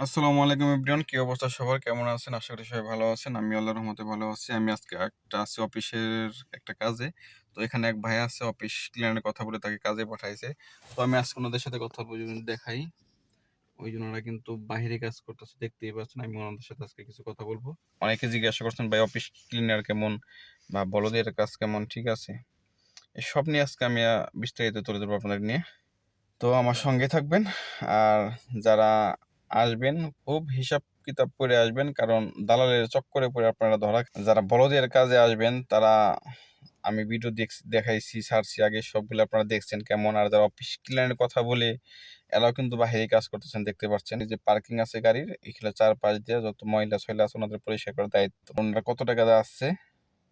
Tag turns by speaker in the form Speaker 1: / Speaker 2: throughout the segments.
Speaker 1: আসসালামু আলাইকুম এভরিওয়ান, কি অবস্থা সবার? কেমন আছেন? আশা করি সবাই ভালো আছেন। আমি আল্লাহর রহমতে ভালো আছি। আমি আজকে আছি অফিসের একটা কাজে। তো এখানে এক ভাই আছে, অফিস ক্লিয়ারের কথা বলে তাকে কাজে পাঠাইছে। তো আমি আজকে ওনাদের সাথে কথা বলে দেখাই। ওই জন্য ওরা কিন্তু বাহিরে কাজ করতেছে, দেখতেই পাচ্ছেন। আমি ওনাদের সাথে আজকে কিছু কথা বলবো। অনেকে জিজ্ঞাসা করছেন, ভাই অফিস ক্লিনার কেমন বা বলদের কাজ কেমন? ঠিক আছে, এসব নিয়ে আজকে আমি বিস্তারিত তুলে ধরবো আপনাদের নিয়ে। তো আমার সঙ্গে থাকবেন। আর যারা আসবেন, খুব হিসাব কিতাব করে আসবেন, কারণ দালালের চক্করে পড়ে আপনারা ধরা। যারা বলদের কাজে আসবেন তারা, আমি ভিডিও দেখাইছি, ছাড়ছি আগে, সবগুলো আপনারা দেখছেন কেমন। আর যারা অফিস ক্লিয়ারের কথা বলে এরাও কিন্তু বাহিরে কাজ করতেছেন, দেখতে পাচ্ছেন। এই যে পার্কিং আছে গাড়ির, এখানে চারপাশ দিয়ে যত ময়লা সয়লা আছে ওনাদের পরিষ্কার করার দায়িত্ব। ওনারা কত টাকা আসছে,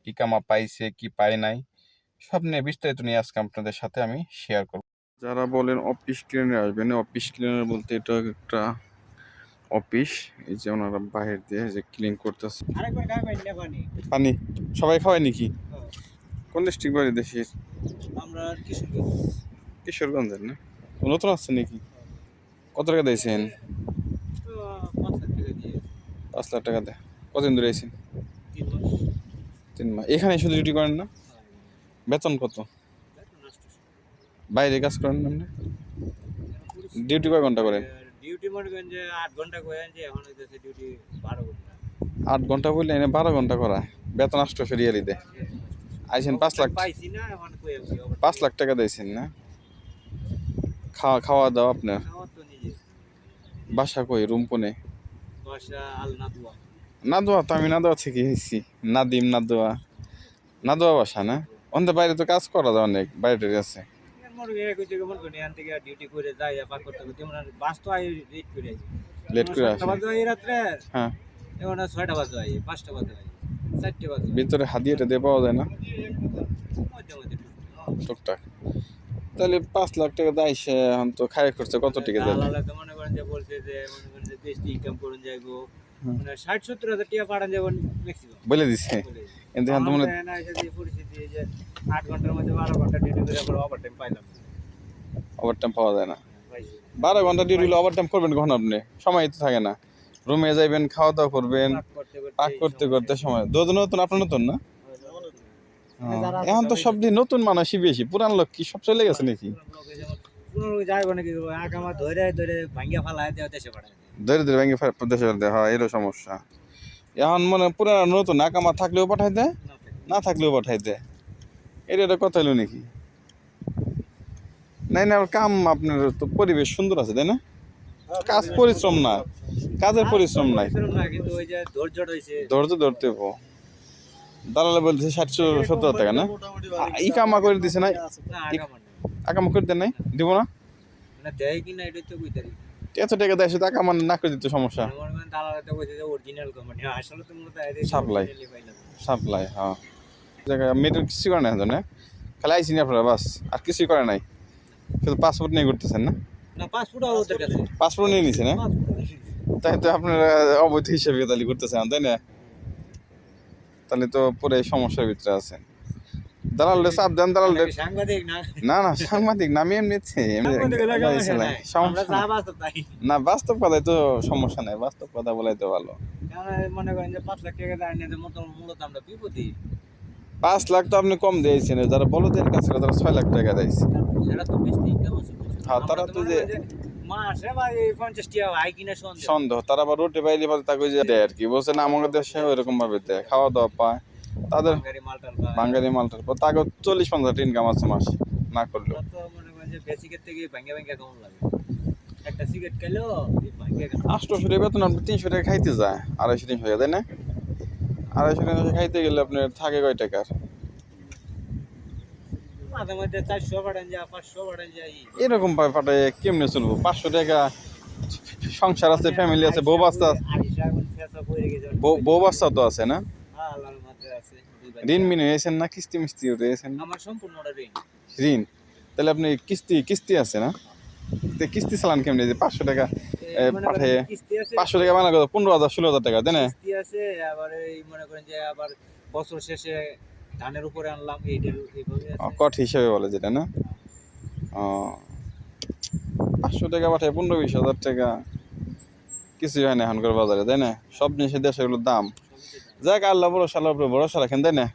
Speaker 1: কি কামা পাইছে, কি পায় নাই, সব নিয়ে বিস্তারিত নিয়ে আজকে আপনাদের সাথে আমি শেয়ার করব। যারা বলেন অফিস ক্লিনার আসবেন, অফিস ক্লিনার বলতে এটা একটা অফিস। এই যে ওনারা বাহির দিয়ে যে ক্লিন করতেছে। পানি সবাই খাওয়ায় নাকি? কোন ডিস্ট্রিক্ট বাড়ি দেশের?
Speaker 2: আমরা
Speaker 1: কিশোরগঞ্জের না? নতুন আসছে নাকি? কত টাকা দিয়েছেন? 5 লাখ টাকা দেয়। কতদিন ধরে আছেন? 3 মাস। এখানে শুধু ডিউটি করেন না? বেতন কত? বাইরে কাজ করেন না? ডিউটি কয় ঘন্টা করেন?
Speaker 2: ডিউটি মনে করেন যে 8 ঘন্টা করেন, যে এখন হইতেছে ডিউটি 12 ঘন্টা।
Speaker 1: 8 ঘন্টা বললে এনে 12 ঘন্টা করা, বেতন 800 রিয়ালি দেয়। আইছেন 5 লাখ
Speaker 2: পাইছি না, এখন কই
Speaker 1: 5 লাখ টাকা দিয়েছেন না? খাওয়া দাওয়া আপনার?
Speaker 2: খাওয়া তো নিজে।
Speaker 1: বাসা কই? রুম কোনে?
Speaker 2: বাসা আল নাদওয়া।
Speaker 1: নাদোয়া তো আমি নাদোয়া থেকে এসেছি। নাদিম নাদোয়া, নাদোয়া বাসা না? অন্তে বাইরে তো কাজ করা যায়, অনেক বাইরে আছে।
Speaker 2: মনে করি কইছে মনে করি এখান থেকে ডিউটি করে যাই পার করতে করতে মানে বাস তো আই লেট করে আইছি।
Speaker 1: লেট করে আসে?
Speaker 2: 7টা বাজে আই রাত্রে।
Speaker 1: হ্যাঁ,
Speaker 2: এখন 6টা বাজে আই, 5টা বাজে আই, 4টা বাজে।
Speaker 1: ভিতরে হাদিয়াটা দিয়ে পাওয়া যায় না
Speaker 2: মধ্যে মধ্যে
Speaker 1: টুকটাক? তাহলে 5 লাখ টাকা দেয় সে, এখন তো খায় খরচা কত টাকা দেয়?
Speaker 2: দালাল তো মনে করেন যে বলছে যে মনে করেন যে বেশি ইনকাম করুন যাইবো, মানে 60-70 হাজার টাকা পাঠান যাবেন ম্যাক্সিমাম
Speaker 1: বলে দিছে। কিন্তু এখন তো মনে
Speaker 2: না এসে যে পরিস্থিতি এই যে 8 ঘন্টার মধ্যে 12 ঘন্টা ডিউটি করে আমরা ওভার টাইম পাইলাম।
Speaker 1: ওভারটাইম পাওয়া যায় না।
Speaker 2: পাইছি
Speaker 1: 12 ঘন্টা ডিউটি হলে ওভারটাইম করবেন কখন আপনি? সময় তো থাকে না। রুমে যাইবেন, খাওয়া দাওয়া করবেন, পাক করতে করতে সময়। দুদিন নতুন, আপনার নতুন না? এখন তো সব দিন নতুন মানুষই বেশি, পুরান লোক কি সব চলে গেছে নাকি?
Speaker 2: পুরো যাইব নাকি আগামা ধরে ধরে ভাঙ্গা ফালায় দেওয়া দেশে পাঠায়।
Speaker 1: ধরে ধরে ভেঙে দেশে দেয়, হয় এরও সমস্যা। এখন মনে পুরান নতুন আকামা থাকলেও পাঠাই দেয়, না থাকলেও পাঠাই দেয়। এটা একটা কথা হলো নাকি? নাই না, কাম আপনার তো পরিবেশ সুন্দর আছে, তাই না? কাজ পরিশ্রম না, কাজের পরিশ্রম নাই,
Speaker 2: কিন্তু ওই যে ধৈর্যটা হইছে।
Speaker 1: ধৈর্য ধরতে হবো। দালালে বলতেছে 60-70 টাকা না? ই কামা করে দিছে না?
Speaker 2: না আগামা
Speaker 1: আকামা করে দেন নাই? দিব না?
Speaker 2: না দেয় কি না এটা তো কইতারি।
Speaker 1: এত টাকা দেয় শুধু আকামা না করে দিতে সমস্যা।
Speaker 2: মনে করেন দালালতে কইছে যে অরিজিনাল কোম্পানি, আসলে তো মূলত
Speaker 1: সাপ্লাই সাপ্লাই, হ্যাঁ। জায়গায় মেয়েটার কিছু করে না এখন, না খালি আইসি নি আপনারা, বাস আর কিছুই করে নাই, শুধু পাসপোর্ট নিয়ে ঘুরতেছেন না?
Speaker 2: না পাসপোর্ট ওদের কাছে।
Speaker 1: পাসপোর্ট নিয়ে নিছে না? তাই তো আপনারা অবৈধ হিসেবে তাহলে ঘুরতেছেন, তাই না? তাহলে তো পুরাই সমস্যার ভিতরে আছেন। দালালে চাপ দেন, দালালে।
Speaker 2: সাংবাদিক না
Speaker 1: না না, সাংবাদিক না, আমি এমনিতে না, বাস্তব কথাই তো সমস্যা নাই, বাস্তব কথা বলাই তো ভালো।
Speaker 2: মনে করেন যে 5 লাখ টাকা দেয় না, মূলত আমরা বিপদী।
Speaker 1: 5 লাখ তো আপনি কম দিয়েছেন, যারা বলদের কাছে তারা 6 লাখ টাকা দিয়েছে।
Speaker 2: এরা তো বেশি ইনকাম আছে।
Speaker 1: হ্যাঁ, তারা তো যে
Speaker 2: মাসে ভাই 50 টাকা হয় কিনা
Speaker 1: সন্দেহ, তারা আবার রোটে বাইরে তাকে যে দেয় আর কি, বলছে না আমাদের দেশে ওইরকম ভাবে দেয়, খাওয়া দাওয়া পায় তাদের, বাঙালি মালটার পর তাকে 40-50 ইনকাম আছে মাসে না করলেও।
Speaker 2: মনে করেন যে বেসিকের থেকে ভাঙ্গা ভাঙ্গা কেমন লাগে, একটা সিগারেট খেলো
Speaker 1: 800 টাকা বেতন, আপনি 300 টাকা খাইতে যায়, 250-300 টাকা, তাই না? 250 টাকা খাইতে গেলে আপনার থাকে কয় টাকার?
Speaker 2: মাঝে মধ্যে 400 পাঠান যায়, 500 পাঠান যায়,
Speaker 1: এরকম ভাবে পাঠায় কেমনে চলবো? 500 টাকা সংসার আছে, ফ্যামিলি আছে, বউ বাচ্চা, বউ বাচ্চা তো আছে না? ঋণ মিন হয়েছেন না? কিস্তি মিস্তি হয়েছেন?
Speaker 2: আমার সম্পূর্ণটা ঋণ।
Speaker 1: ঋণ? তাহলে আপনি কিস্তি আছে না? কিস্তি চালান কেমনি? যে 500 টাকা পাঠিয়ে 500 টাকা মানে 15,000-16,000 টাকা, তাই না?
Speaker 2: কিস্তি আছে, আবার এই মনে করেন যে আবার বছর শেষে ধানের উপরে আনলাম,
Speaker 1: কট হিসেবে বলে যেটা না? 500 টাকা পাঠায় 15-20 হাজার টাকা, কিছুই হয় না এখনকার বাজারে, তাই না? সব জিনিসের দেশের দাম। যাক, আল্লাহ বড় সালার উপরে ভরসা রাখেন, তাই না?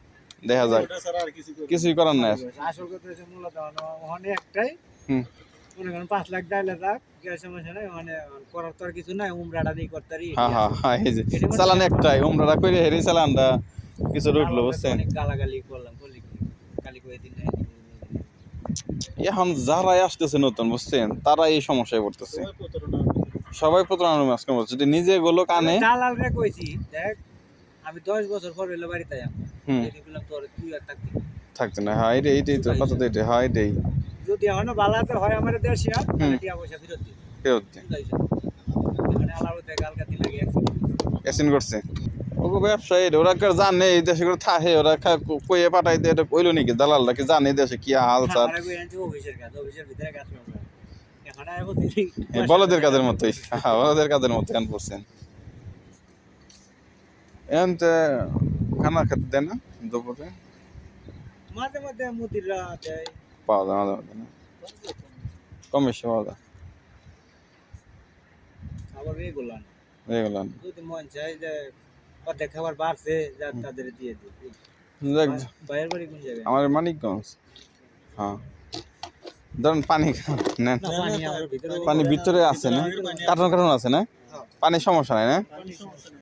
Speaker 1: দেখা যাক, কিছুই করার নাই।
Speaker 2: আসল কথা হচ্ছে মূলত ওখানে একটাই,
Speaker 1: হুম।
Speaker 2: মনে করেন 5 লাখ ডাইলে থাক, গ্যাস সমস্যা নাই, ওখানে করার তো আর কিছু নাই, উমরাটা দিয়ে করতে পারি।
Speaker 1: হ্যাঁ হ্যাঁ হ্যাঁ, এই যে চালান একটাই, উমরাটা করে হেরি চালানটা কিছু উঠলো, বুঝছেন?
Speaker 2: অনেক গালাগালি করলাম, বলি কি গালি করে দিন নাই।
Speaker 1: এখন যারাই আসতেছে নতুন, বুঝছেন, তারা এই সমস্যায় পড়তেছে। সবাই প্রতারণার মাঝ করছে। যদি নিজে গুলো কানে
Speaker 2: দালালরে কইছি, দেখ আমি 10 বছর পর হইলো বাড়িতে যাবো,
Speaker 1: হুম
Speaker 2: এই বললাম তোর তুই আর থাকবি না।
Speaker 1: থাকতে না, হ্যাঁ এইটাই তো কথা, তো এটাই, হ্যাঁ এটাই
Speaker 2: যদি এখনো বালাতে হয় আমার দেশে আর
Speaker 1: হুম।
Speaker 2: টিয়া পয়সা ফেরত দিই,
Speaker 1: ফেরত দিন।
Speaker 2: মানে আলাদা কালকা দিন লাগে
Speaker 1: অ্যাসিন করছে ওগো ব্যবসায়ী, ওরা কি আর জানে এই দেশে করে থাকে? ওরা কইয়ে পাঠাইতে, এটা কইলো নাকি দালালরা কি জানে এই দেশে কি হাল চাল?
Speaker 2: আমার কই আনছি অফিসের কাজ, অফিসের ভিতরে কাজ করব এখন আর
Speaker 1: বলদের কাজের মতোই, হ্যাঁ বলদের কাজের মতো এখন করছেন। এনতে খানা খেতে দেয় না দুপুরে?
Speaker 2: মাঝে মাঝে মুদিরা দেয়,
Speaker 1: পাওয়া যায় মাঝে মাঝে, না কম বেশি পাওয়া যায়
Speaker 2: আবার এগুলো না।
Speaker 1: এগুলো।
Speaker 2: যদি মন চাই যে অর্ধেক খাবার বাড়ছে যা তাদের দিয়ে দিই।
Speaker 1: যাক,
Speaker 2: বাইরের বাড়ি কোন জায়গায়?
Speaker 1: আমার মানিকগঞ্জ। হ্যাঁ, ধরেন পানি নেন,
Speaker 2: না, পানি আমার ভিতরে
Speaker 1: পানি ভিতরে আছে না? কার্টন কার্টন আছে না? পানির সমস্যা নাই না?
Speaker 2: পানির সমস্যা নাই।